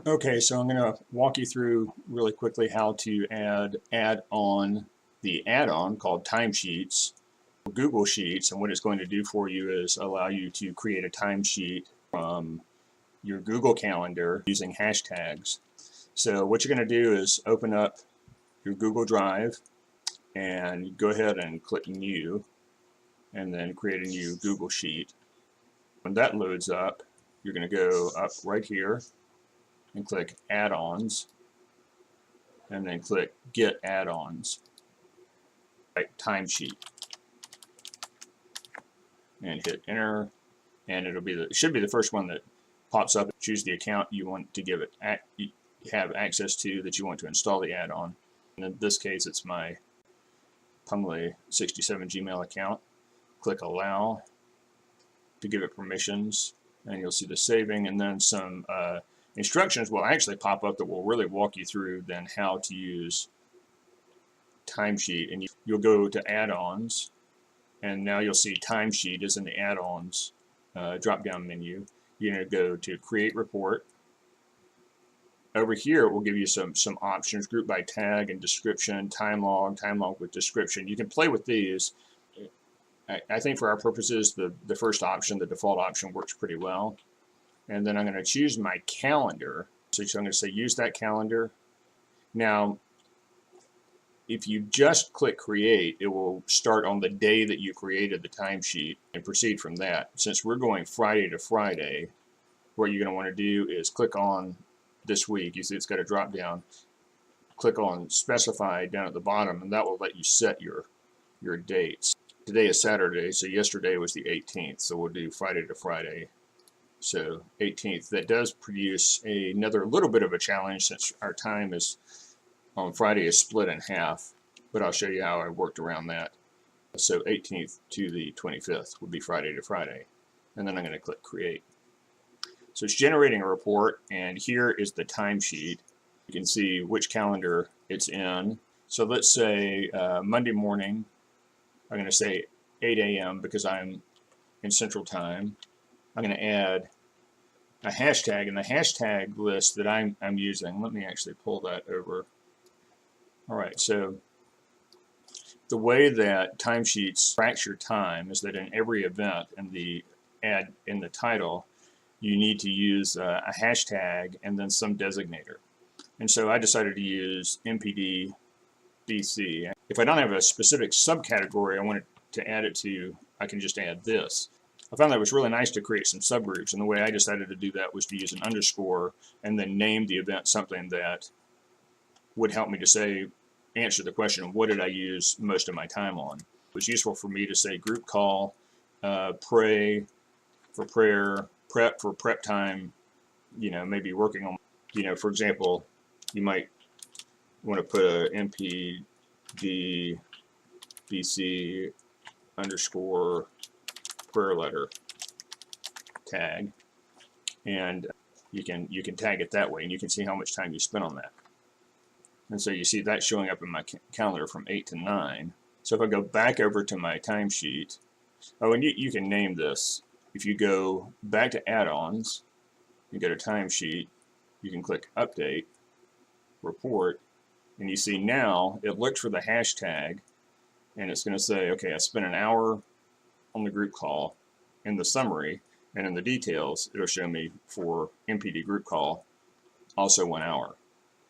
Okay, so I'm going to walk you through really quickly how to add on the add-on called TimeSheets, Google Sheets, and what it's going to do for you is allow you to create a timesheet from your Google Calendar using hashtags. So what you're going to do is open up your Google Drive and go ahead and click New, and then create a new Google Sheet. When that loads up, you're going to go up right here and click Add-ons, and then click Get Add-ons. Right, Timesheet, and hit Enter, and it should be the first one that pops up. Choose the account you want to give it have access to, that you want to install the add-on. And in this case, it's my Pumley67 Gmail account. Click Allow to give it permissions, and you'll see the saving, and then some instructions will actually pop up that will really walk you through then how to use Timesheet. And you'll go to add-ons, and now you'll see Timesheet is in the add-ons drop-down menu. You're going to go to Create Report. Over here, it will give you some options: group by tag and description, time log with description. You can play with these. I think for our purposes, the first option, the default option, works pretty well. And then I'm going to choose my calendar. So I'm going to say use that calendar. Now, if you just click create, it will start on the day that you created the timesheet and proceed from that. Since we're going Friday to Friday, what you're going to want to do is click on this week. You see it's got a drop down. Click on specify down at the bottom, and that will let you set your dates. Today is Saturday, so yesterday was the 18th, so we'll do Friday to Friday. So 18th. That does produce another little bit of a challenge since our time is on Friday is split in half, but I'll show you how I worked around that. So 18th to the 25th would be Friday to Friday, and then I'm going to click create. So it's generating a report, and here is the timesheet. You can see which calendar it's in. So let's say Monday morning, I'm going to say 8 a.m. because I'm in Central Time. I'm going to add a hashtag, and the hashtag list that I'm using, let me actually pull that over. All right, so the way that timesheets track your time is that in every event in the title, you need to use a hashtag and then some designator. And so I decided to use MPD BC. If I don't have a specific subcategory I wanted to add it to, I can just add this. I found that it was really nice to create some subgroups, and the way I decided to do that was to use an underscore and then name the event something that would help me to say, answer the question, what did I use most of my time on? It was useful for me to say group call, pray for prayer, prep for prep time, maybe working on, for example, you might want to put a MPD BC underscore prayer letter tag, and you can tag it that way, and you can see how much time you spent on that. And so you see that showing up in my calendar from 8 to 9. So if I go back over to my timesheet, oh, and you can name this. If you go back to add-ons, you go to timesheet, you can click update, report, and you see now it looks for the hashtag, and it's going to say, okay, I spent an hour on the group call. In the summary and in the details, it'll show me for MPD group call also 1 hour,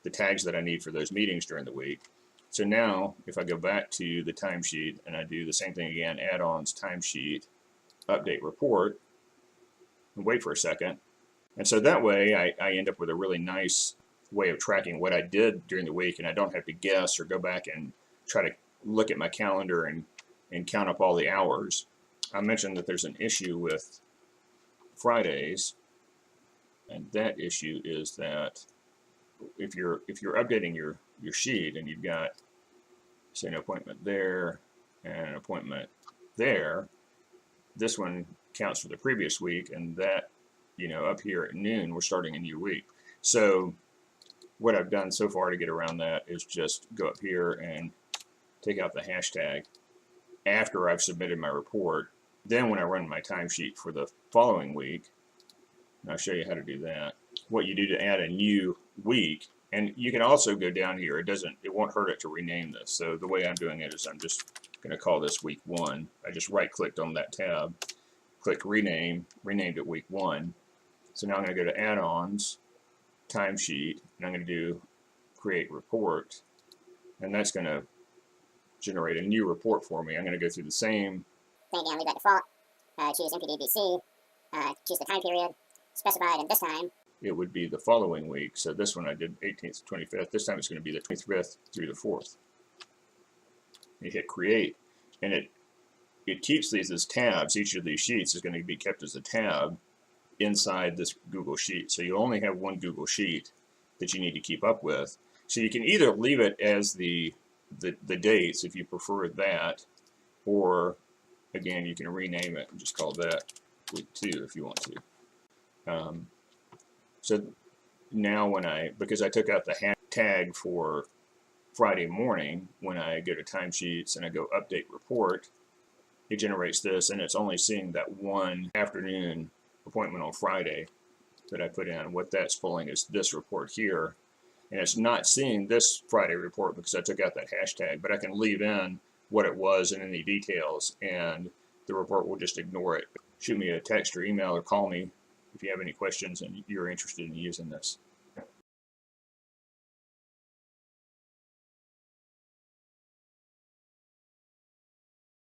the tags that I need for those meetings during the week. So now if I go back to the timesheet and I do the same thing again, add-ons, timesheet, update report, and wait for a second, and so that way I end up with a really nice way of tracking what I did during the week, and I don't have to guess or go back and try to look at my calendar and count up all the hours. I mentioned that there's an issue with Fridays, and that issue is that if you're updating your sheet and you've got, say, an appointment there and an appointment there, this one counts for the previous week, and that, up here at noon, we're starting a new week. So what I've done so far to get around that is just go up here and take out the hashtag after I've submitted my report. Then when I run my timesheet for the following week, and I'll show you how to do that, what you do to add a new week. And you can also go down here. It won't hurt it to rename this. So the way I'm doing it is I'm just going to call this week 1. I just right clicked on that tab, clicked rename, renamed it week 1. So now I'm going to go to add-ons, timesheet, and I'm going to do create report, and that's going to generate a new report for me. I'm going to go through the same thing again, leave that default, choose MPDBC, choose the time period specified, and this time it would be the following week. So this one I did 18th to 25th. This time it's going to be the 25th through the 4th. You hit create, and it keeps these as tabs. Each of these sheets is going to be kept as a tab inside this Google Sheet. So you only have one Google Sheet that you need to keep up with. So you can either leave it as the dates if you prefer that, or again you can rename it and just call that week 2 if you want to. So now because I took out the tag for Friday morning, when I go to timesheets and I go update report, it generates this, and it's only seeing that one afternoon appointment on Friday that I put in. What that's pulling is this report here, and it's not seeing this Friday report because I took out that hashtag, but I can leave in what it was and any details, and the report will just ignore it. Shoot me a text or email or call me if you have any questions and you're interested in using this.